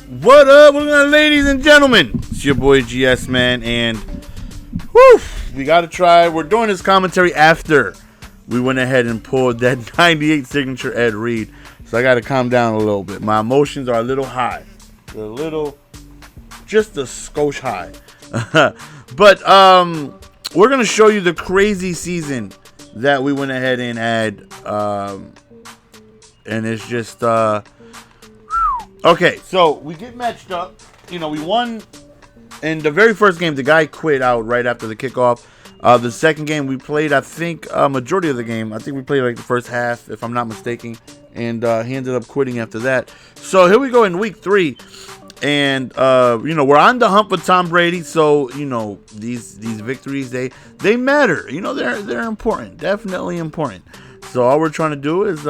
What up, ladies and gentlemen? It's your boy GS, man, and we gotta try. We're doing this commentary after we went ahead and pulled that 98 signature Ed Reed, so I gotta calm down a little bit. My emotions are a little high, just a skosh high. But we're gonna show you the crazy season that we went ahead and had, and it's just okay. So we get matched up. We won in the very first game. The guy quit out right after the kickoff. The second game we played, I think majority of the game, I think we played like the first half, if I'm not mistaken, and he ended up quitting after that. So here we go in week 3. And we're on the hump with Tom Brady, so these victories they matter. They're important, definitely important. So all we're trying to do is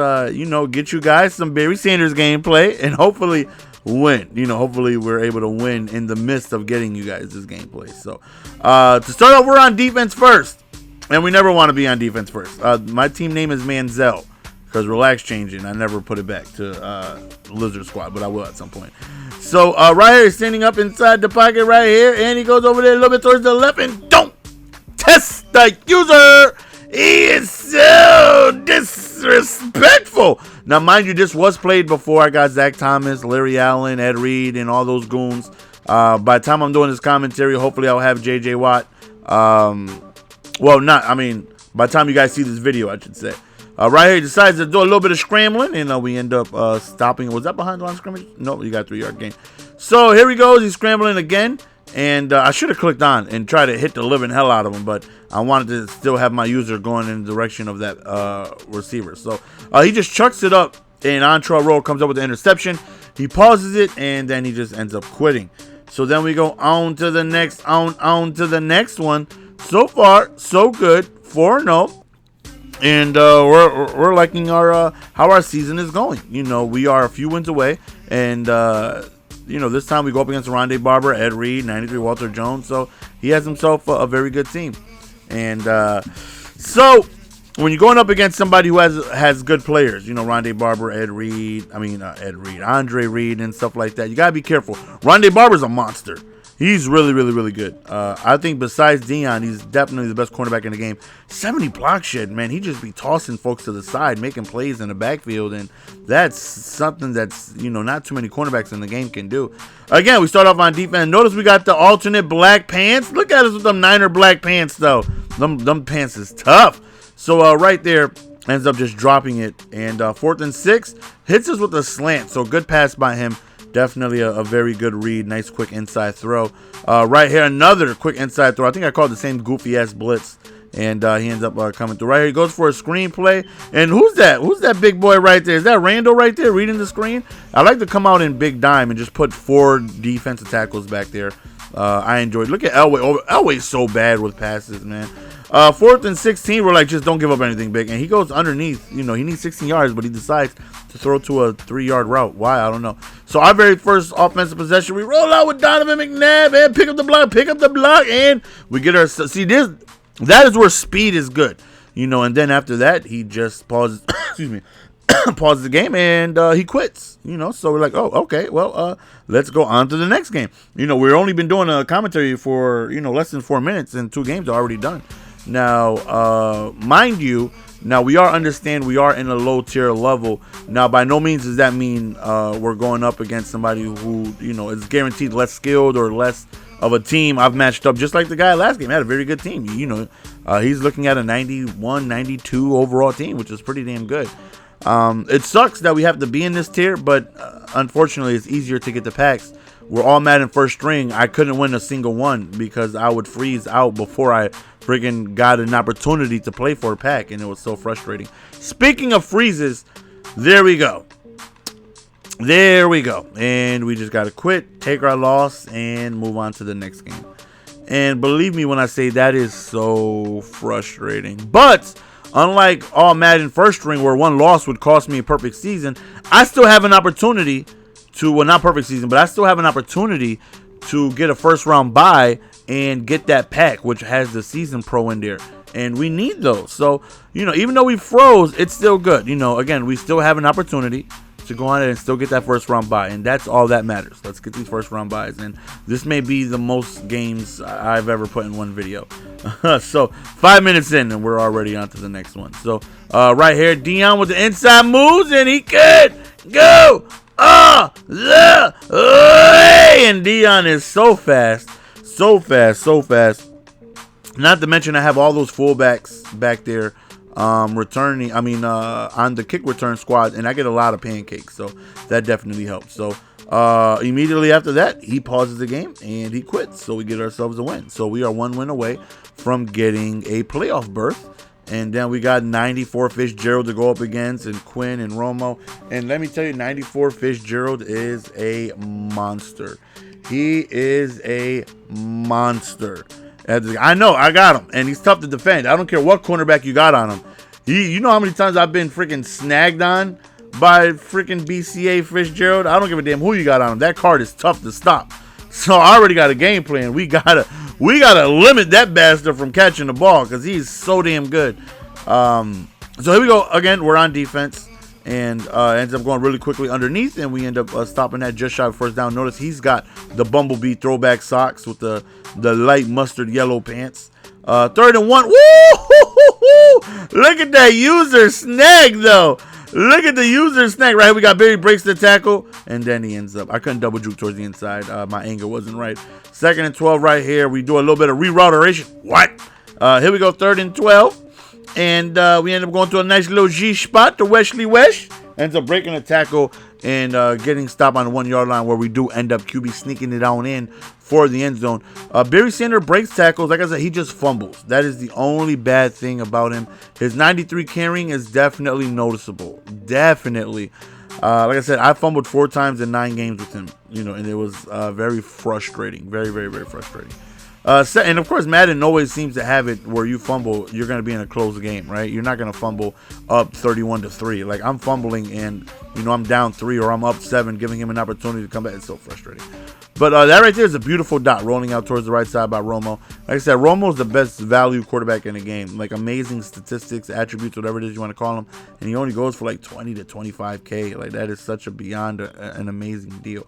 get you guys some Barry Sanders gameplay and hopefully win. Hopefully we're able to win in the midst of getting you guys this gameplay. So to start off, we're on defense first, and we never want to be on defense first. My team name is Manziel because relax changing. I never put it back to Lizard Squad, but I will at some point. So right here, he's standing up inside the pocket right here, and he goes over there a little bit towards the left, and don't test the user. He is so disrespectful. Now, mind you, this was played before I got Zach Thomas, Larry Allen, Ed Reed, and all those goons. By the time I'm doing this commentary, hopefully I'll have J.J. Watt. By the time you guys see this video, I should say. Right here, he decides to do a little bit of scrambling, and we end up stopping. Was that behind the line of scrimmage? No, you got a 3-yard gain. So here he goes. He's scrambling again, and I should have clicked on and tried to hit the living hell out of him, but I wanted to still have my user going in the direction of that receiver. So he just chucks it up, and Kontrol roll comes up with the interception. He pauses it, and then he just ends up quitting. So then we go on to the next, on to the next one. So far, so good, 4-0. And we're liking how our season is going. We are a few wins away, and this time we go up against Rondé Barber, Ed Reed, 93 Walter Jones. So he has himself a very good team. And so when you're going up against somebody who has good players, Rondé Barber, Andre Reed, and stuff like that, you gotta be careful. Rondé Barber's a monster. He's really, really, really good. I think besides Dion, he's definitely the best cornerback in the game. 70 block shed, man. He just be tossing folks to the side, making plays in the backfield, and that's something that's, not too many cornerbacks in the game can do. Again, we start off on defense. Notice we got the alternate black pants. Look at us with them Niner black pants, though. Them pants is tough. So right there, ends up just dropping it. And 4th and 6, hits us with a slant. So good pass by him. Definitely a very good read. Nice quick inside throw. Right here, another quick inside throw. I think I called the same goofy-ass blitz. And he ends up coming through. Right here, he goes for a screenplay. And who's that? Who's that big boy right there? Is that Randall right there reading the screen? I like to come out in big dime and just put 4 defensive tackles back there. I enjoyed. Look at Elway. Oh, Elway's so bad with passes, man. 4th and 16, we're like, just don't give up anything big. And he goes underneath. He needs 16 yards, but he decides to throw to a 3-yard route. Why? I don't know. So our very first offensive possession, we roll out with Donovan Mcnabb and pick up the block, and we get our. See, that is where speed is good. And then after that, he just pauses. Excuse me. Pauses the game, and he quits. So we're like, oh, okay, well, let's go on to the next game. We've only been doing a commentary for less than 4 minutes, and 2 games are already done. Now, mind you, we are in a low tier level. Now, by no means does that mean we're going up against somebody who is guaranteed less skilled or less of a team. I've matched up just like the guy last game. Had a very good team. He's looking at a 91, 92 overall team, which is pretty damn good. It sucks that we have to be in this tier, but unfortunately, it's easier to get the packs. We're all Madden first string. I couldn't win a single one because I would freeze out before I friggin' got an opportunity to play for a pack, and it was so frustrating. Speaking of freezes, there we go. And we just got to quit, take our loss, and move on to the next game. And believe me when I say that is so frustrating. But unlike all Madden first string where one loss would cost me a perfect season, I still have an opportunity to, well, not perfect season, but I still have an opportunity to get a first round bye and get that pack, which has the season pro in there. And we need those. So, even though we froze, it's still good. Again, we still have an opportunity to go on it and still get that first round bye, and that's all that matters. Let's get these first round byes, and this may be the most games I've ever put in one video. So 5 minutes in, and we're already on to the next one. So right here, Dion with the inside moves, and he could go the way, and Dion is so fast. Not to mention I have all those fullbacks back there returning, on the kick return squad, and I get a lot of pancakes, so that definitely helps. So immediately after that, he pauses the game and he quits, so we get ourselves a win. So we are 1 win away from getting a playoff berth. And then we got 94 Fitzgerald to go up against, and Quinn and Romo. And let me tell you, 94 Fitzgerald is a monster. He is a monster. I know, I got him, and he's tough to defend. I don't care what cornerback you got on him. You know how many times I've been freaking snagged on by freaking BCA Fitzgerald? I don't give a damn who you got on him. That card is tough to stop. So I already got a game plan. We gotta limit that bastard from catching the ball because he's so damn good. So here we go again. We're on defense, and ends up going really quickly underneath, and we end up stopping that just shy of first down. Notice he's got the Bumblebee throwback socks with the light mustard yellow pants. 3rd and 1. Woo! Look at that user snag though. Look at the user snag right here. We got Barry breaks the tackle, and then he ends up. I couldn't double juke towards the inside. My angle wasn't right. 2nd and 12 right here. We do a little bit of rerouteration. What? Here we go. 3rd and 12. And we end up going to a nice little G spot to Wesley West. Ends up breaking a tackle and getting stopped on the 1 yard line, where we do end up QB sneaking it on in for the end zone. Barry Sanders breaks tackles. Like I said, he just fumbles. That is the only bad thing about him. His 93 carrying is definitely noticeable. Definitely. Like I said, I fumbled 4 times in 9 games with him, and it was very frustrating. Very, very, very frustrating. And of course, Madden always seems to have it where you fumble, you're going to be in a close game, right? You're not going to fumble up 31-3. Like, I'm fumbling and, I'm down 3 or I'm up 7, giving him an opportunity to come back. It's so frustrating. But that right there is a beautiful dot rolling out towards the right side by Romo. Like I said, Romo's the best value quarterback in the game. Like, amazing statistics, attributes, whatever it is you want to call him. And he only goes for like 20 to 25K. Like, that is such a beyond an amazing deal.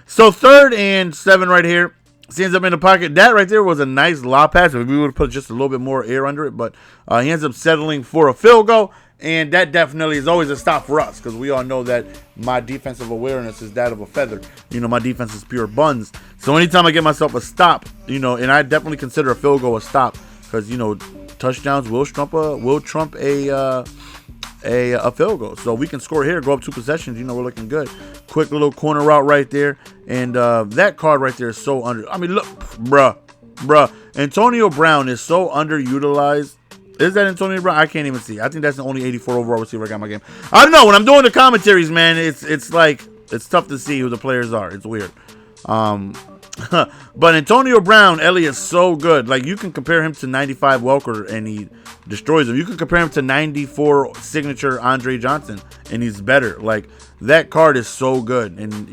So 3rd and 7 right here. Ends up in the pocket. That right there was a nice lob pass. We would have put just a little bit more air under it, but he ends up settling for a field goal, and that definitely is always a stop for us because we all know that my defensive awareness is that of a feather. My defense is pure buns. So anytime I get myself a stop, and I definitely consider a field goal a stop because touchdowns will trump a field goal. So we can score here, go up 2 possessions. We're looking good. Quick little corner route right there. And that card right there is so look, bruh. Antonio Brown is so underutilized. Is that Antonio Brown? I can't even see. I think that's the only 84 overall receiver I got in my game. I don't know. When I'm doing the commentaries, man, it's like, it's tough to see who the players are. It's weird. But Antonio Brown, Ellie, is so good. Like, you can compare him to 95 Welker, and he destroys him. You can compare him to 94 signature Andre Johnson, and he's better. Like, that card is so good. And,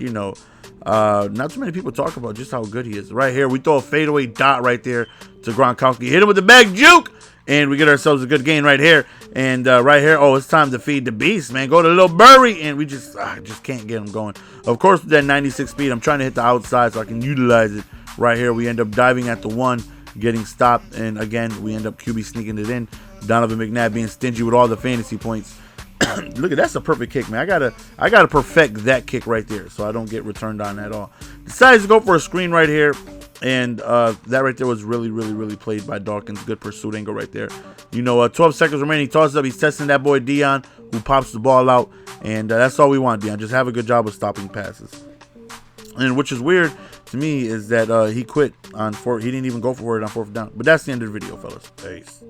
not too many people talk about just how good he is. Right here, we throw a fadeaway dot right there to Gronkowski. Hit him with the back juke, and we get ourselves a good gain right here. And right here, it's time to feed the beast, man. Go to Lil Burry, and we just can't get him going. Of course, with that 96 speed, I'm trying to hit the outside so I can utilize it. Right here, we end up diving at the 1, getting stopped, and again, we end up QB sneaking it in. Donovan McNabb being stingy with all the fantasy points. Look at that's a perfect kick, man. I gotta perfect that kick right there so I don't get returned on at all. Decides to go for a screen right here, and that right there was really, really, really played by Dawkins. Good pursuit angle right there. 12 seconds remaining. He tosses up. He's testing that boy Dion, who pops the ball out, and that's all we want, Dion. Just have a good job of stopping passes. And which is weird to me is that he quit on 4. He didn't even go for it on 4th down. But that's the end of the video, fellas. Peace.